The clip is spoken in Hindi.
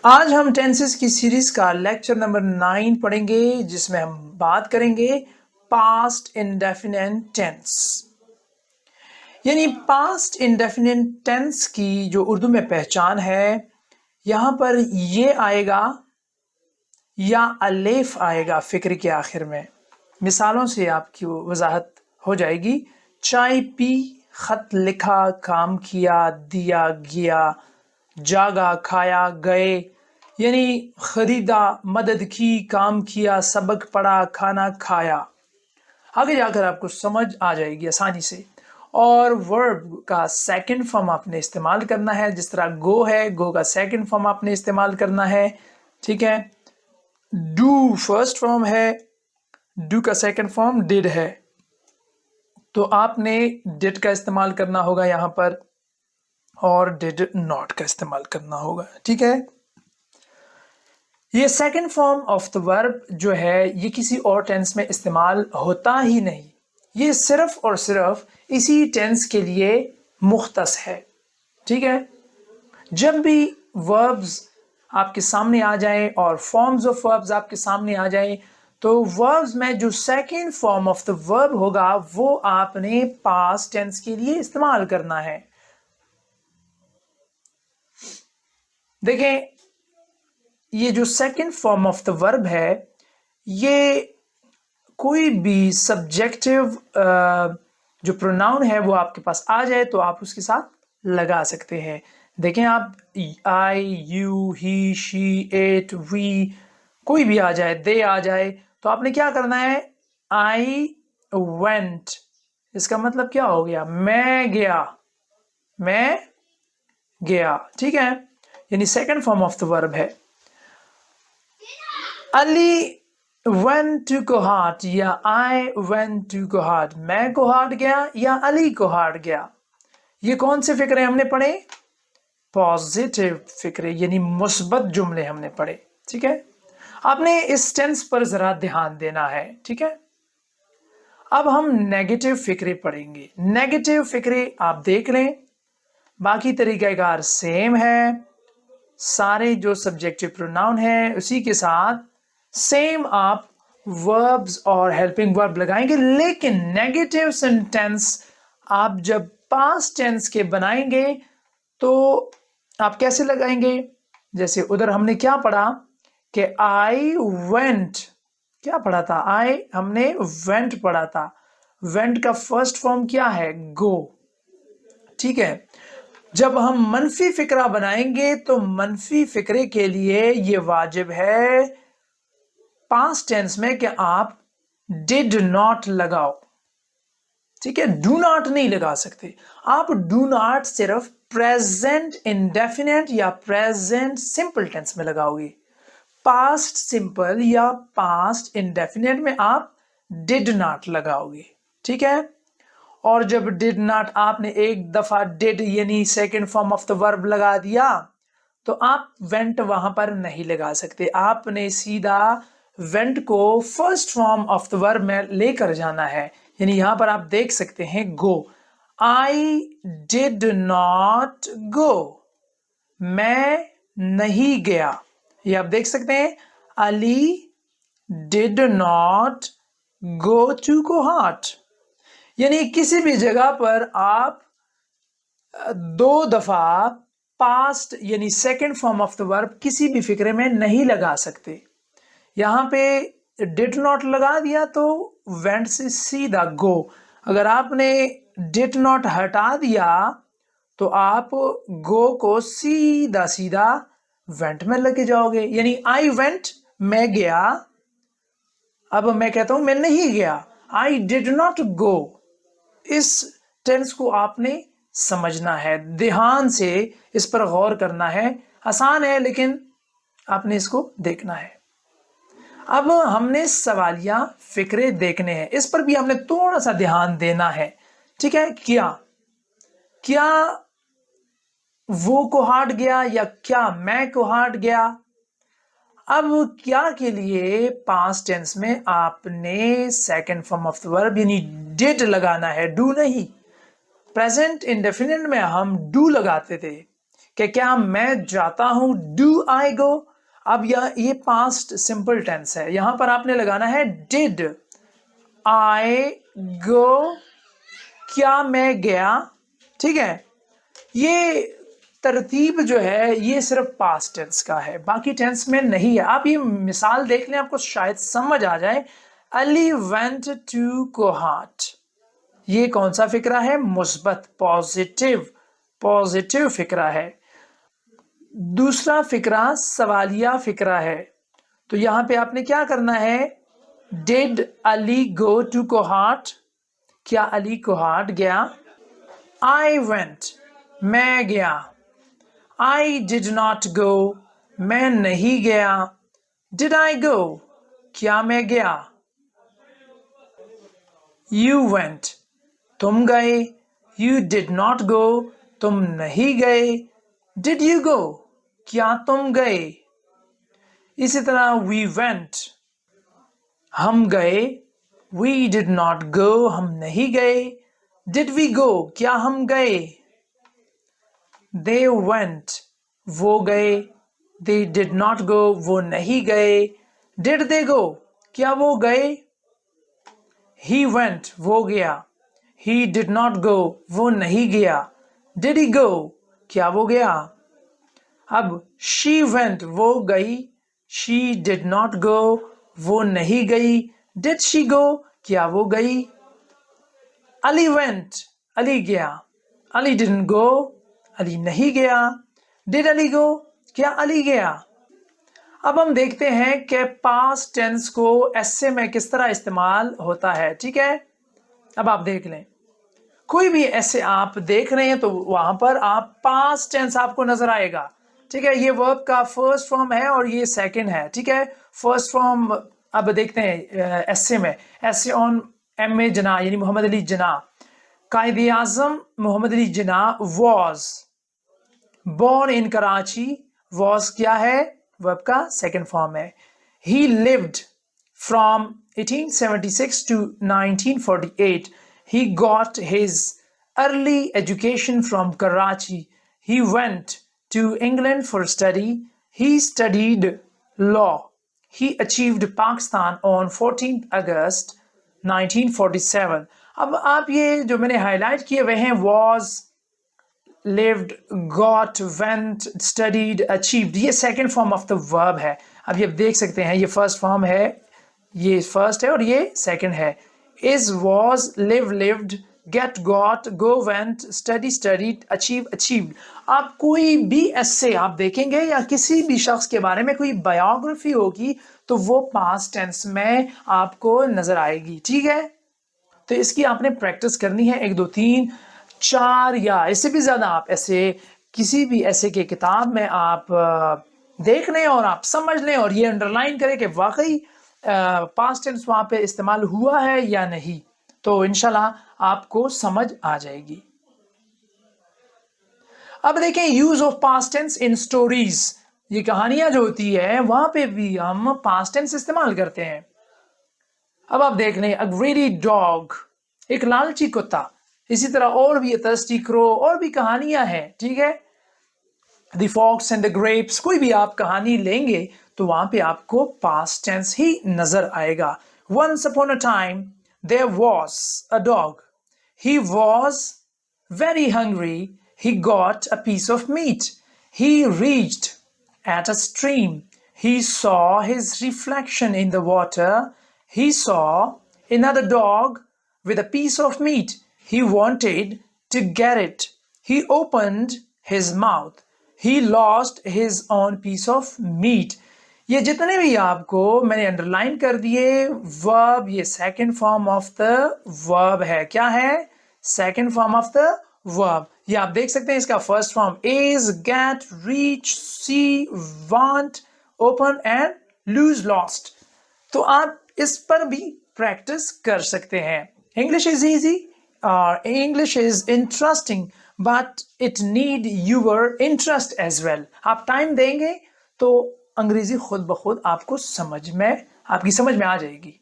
आज हम टेंसेस की सीरीज का लेक्चर नंबर 9 पढ़ेंगे जिसमें हम बात करेंगे पास्ट इंडेफिनिट टेंस। यानी पास्ट इंडेफिनिट टेंस की जो उर्दू में पहचान है, यहां पर ये आएगा या अलेफ आएगा फिक्र के आखिर में। मिसालों से आपकी वजाहत हो जाएगी। चाय पी, खत लिखा, काम किया, दिया गया, जागा, खाया, गए। यानी खरीदा, मदद की, काम किया, सबक पढ़ा, खाना खाया। आगे जाकर आपको समझ आ जाएगी आसानी से। और वर्ब का सेकंड फॉर्म आपने इस्तेमाल करना है, जिस तरह गो है, गो का सेकंड फॉर्म आपने इस्तेमाल करना है। ठीक है। डू फर्स्ट फॉर्म है, डू का सेकंड फॉर्म डिड है, तो आपने डिड का इस्तेमाल करना होगा यहां पर और डिड नॉट का इस्तेमाल करना होगा। ठीक है। ये second form of the verb जो है ये किसी और टेंस में इस्तेमाल होता ही नहीं, ये सिर्फ और सिर्फ इसी टेंस के लिए मुख्तस है। ठीक है। जब भी वर्ब्स आपके सामने आ जाए और फॉर्म्स ऑफ वर्ब्स आपके सामने आ जाए, तो वर्ब्स में जो second form of the verb होगा वो आपने पास्ट टेंस के लिए इस्तेमाल करना है। देखें, ये जो second form of the verb है, ये कोई भी सब्जेक्टिव जो प्रोनाउन है वो आपके पास आ जाए तो आप उसके साथ लगा सकते हैं। देखें आप, I, you, he, she, it, we, कोई भी आ जाए, दे आ जाए, तो आपने क्या करना है? आई वेंट, इसका मतलब क्या हो गया? मैं गया, मैं गया। ठीक है। यानी second form of the verb है। अली went to कोहाट या I went to कोहाट, मैं कोहाट गया या अली कोहाट गया। ये कौन से फिक्रे हमने पढ़े? पॉजिटिव फिक्रे, यानी मुस्बत जुमले हमने पढ़े। ठीक है। आपने इस टेंस पर जरा ध्यान देना है। ठीक है। अब हम नेगेटिव फिक्रे पढ़ेंगे। नेगेटिव फिक्रे आप देख लें, बाकी तरीकाकार सेम है। सारे जो सब्जेक्टिव प्रोनाउन है उसी के साथ सेम आप वर्ब्स और हेल्पिंग वर्ब लगाएंगे, लेकिन नेगेटिव सेंटेंस आप जब पास्ट टेंस के बनाएंगे तो आप कैसे लगाएंगे? जैसे उधर हमने क्या पढ़ा कि आई वेंट, क्या पढ़ा था? आई हमने वेंट पढ़ा था। वेंट का फर्स्ट फॉर्म क्या है? गो। ठीक है। जब हम मनफी फिक्रा बनाएंगे तो मनफी फिक्रे के लिए यह वाजिब है पास्ट टेंस में कि आप डिड नॉट लगाओ। ठीक है। डू नॉट नहीं लगा सकते आप। डू नॉट सिर्फ प्रेजेंट इंडेफिनिट या प्रेजेंट सिंपल टेंस में लगाओगे। पास्ट सिंपल या पास्ट इंडेफिनिट में आप डिड नॉट लगाओगे। ठीक है। और जब डिड नॉट आपने एक दफा डिड यानी second form of the verb लगा दिया तो आप वेंट वहां पर नहीं लगा सकते। आपने सीधा वेंट को first form of the verb में लेकर जाना है। यानी यहां पर आप देख सकते हैं गो, आई डिड नॉट गो, मैं नहीं गया। ये आप देख सकते हैं, Ali did not go to Kohat. यानी किसी भी जगह पर आप दो दफा पास्ट यानी second form of the verb किसी भी फिक्रे में नहीं लगा सकते। यहां पे डिड नॉट लगा दिया तो वेंट से सीधा गो। अगर आपने डिड नॉट हटा दिया तो आप गो को सीधा सीधा वेंट में लेके जाओगे। यानी आई वेंट, मैं गया। अब मैं कहता हूं मैं नहीं गया, आई डिड नॉट गो। इस टेंस को आपने समझना है, ध्यान से इस पर गौर करना है। आसान है लेकिन आपने इसको देखना है। अब हमने सवालिया फिक्रे देखने हैं, इस पर भी हमने थोड़ा सा ध्यान देना है। ठीक है। क्या क्या वो कोहाट गया या क्या मैं कोहाट गया? अब क्या के लिए पास्ट टेंस में आपने second form of the verb यानी डिड लगाना है, डू नहीं। प्रेजेंट इंडेफिनिट में हम डू लगाते थे कि क्या मैं जाता हूं, डू आई गो। अब ये पास्ट सिंपल टेंस है, यहां पर आपने लगाना है डिड आई गो, क्या मैं गया। ठीक है, ये तरतीब जो है ये सिर्फ पास्ट टेंस का है, बाकी टेंस में नहीं है। आप ये मिसाल देख लें, आपको शायद समझ आ जाए। अली वेंट टू कोहाट, ये कौन सा फिक्रा है? मुस्बत, पॉजिटिव फिक्रा है। दूसरा फिक्रा सवालिया फिक्रा है, तो यहां पे आपने क्या करना है? Did Ali go to Kohat, क्या अली कोहाट गया? आई वेंट, मैं गया। आई डिड नॉट गो, मैं नहीं गया। डिड आई गो, क्या मैं गया? यू वेंट, तुम गए। यू डिड नॉट गो, तुम नहीं गए। डिड यू गो, क्या तुम गए? इसी तरह वी वेंट, हम गए। वी डिड नॉट गो, हम नहीं गए। डिड वी गो, क्या हम गए? दे वेंट, वो गए। दे डिड नॉट गो, वो नहीं गए। डिड दे गो, क्या वो गए? ही वेंट, वो गया। ही डिड नॉट गो, वो नहीं गया। डिड ही गो, क्या वो गया? अब शी वेंट, वो गई। शी डिड नॉट गो, वो नहीं गई। डिड शी गो, क्या वो गई? अली वेंट, अली गया। अली डिडंट गो, अली नहीं गया। डिड अली गो, क्या अली गया? अब हम देखते हैं कि पास्ट टेंस को ऐसे में किस तरह इस्तेमाल होता है। ठीक है, अब आप देख लें, कोई भी ऐसे आप देख रहे हैं तो वहां पर आप पास्ट टेंस आपको नजर आएगा। ठीक है, ये वर्ब का फर्स्ट फॉर्म है और ये सेकंड है। ठीक है, फर्स्ट फॉर्म अब देखते हैं ऐसे में। ऐसे ऑन एम ए जना यानी मोहम्मद अली जना, कायद आजम Mohammad Ali Jinnah was born in Karachi. Was क्या है? वर्ब का सेकंड फॉर्म है। He lived from 1876 to 1948. He got his early education from Karachi. He went to England for study. He studied law. He achieved Pakistan on 14th August 1947. अब आप ये जो मैंने हाईलाइट किए हुए हैं, was, lived, got, went, studied, achieved, ये second form of the verb है। अब ये देख सकते हैं, ये फर्स्ट फॉर्म है, ये फर्स्ट है और ये सेकेंड है। Is, was, live, lived, get, got, go, went, study, studied, achieve, achieved. आप कोई भी ऐसे आप देखेंगे या किसी भी शख्स के बारे में कोई बायोग्राफी होगी तो वो पास्ट टेंस में आपको नजर आएगी। ठीक है, तो इसकी आपने प्रैक्टिस करनी है, 1 2 3 4 या इससे भी ज्यादा। आप ऐसे किसी भी ऐसे के किताब में आप देख लें और आप समझ लें और ये अंडरलाइन करें कि वाकई पास्ट टेंस वहां पे इस्तेमाल हुआ है या नहीं, तो इंशाल्लाह आपको समझ आ जाएगी। अब देखें use of past tense in stories. ये कहानियां जो होती है वहां पे भी हम पास्ट टेंस इस्तेमाल करते हैं। अब आप देख लें, अ ग्रीडी डॉग, एक लालची कुत्ता। इसी तरह और भी थर्स्टी क्रो, और भी कहानियां हैं। ठीक है, the fox and the grapes, कोई भी आप कहानी लेंगे तो वहां पे आपको पास्ट टेंस ही नजर आएगा। Once upon a time there was a dog, he was very hungry, he got a piece of meat. He reached at a stream. He saw his reflection in the water. He saw another dog with a piece of meat. He wanted to get it. He opened his mouth. He lost his own piece of meat. ये जितने भी आपको मैंने अंडरलाइन कर दिए वर्ब, ये second form of the verb है। क्या है? Second form of the verb. ये आप देख सकते हैं, इसका first form is, get, reach, see, want, open and lose, lost. तो आप इस पर भी प्रैक्टिस कर सकते हैं। इंग्लिश इज इजी और English is interesting, but it need your interest as well. आप टाइम देंगे तो अंग्रेजी खुद ब खुद आपको आपकी समझ में आ जाएगी।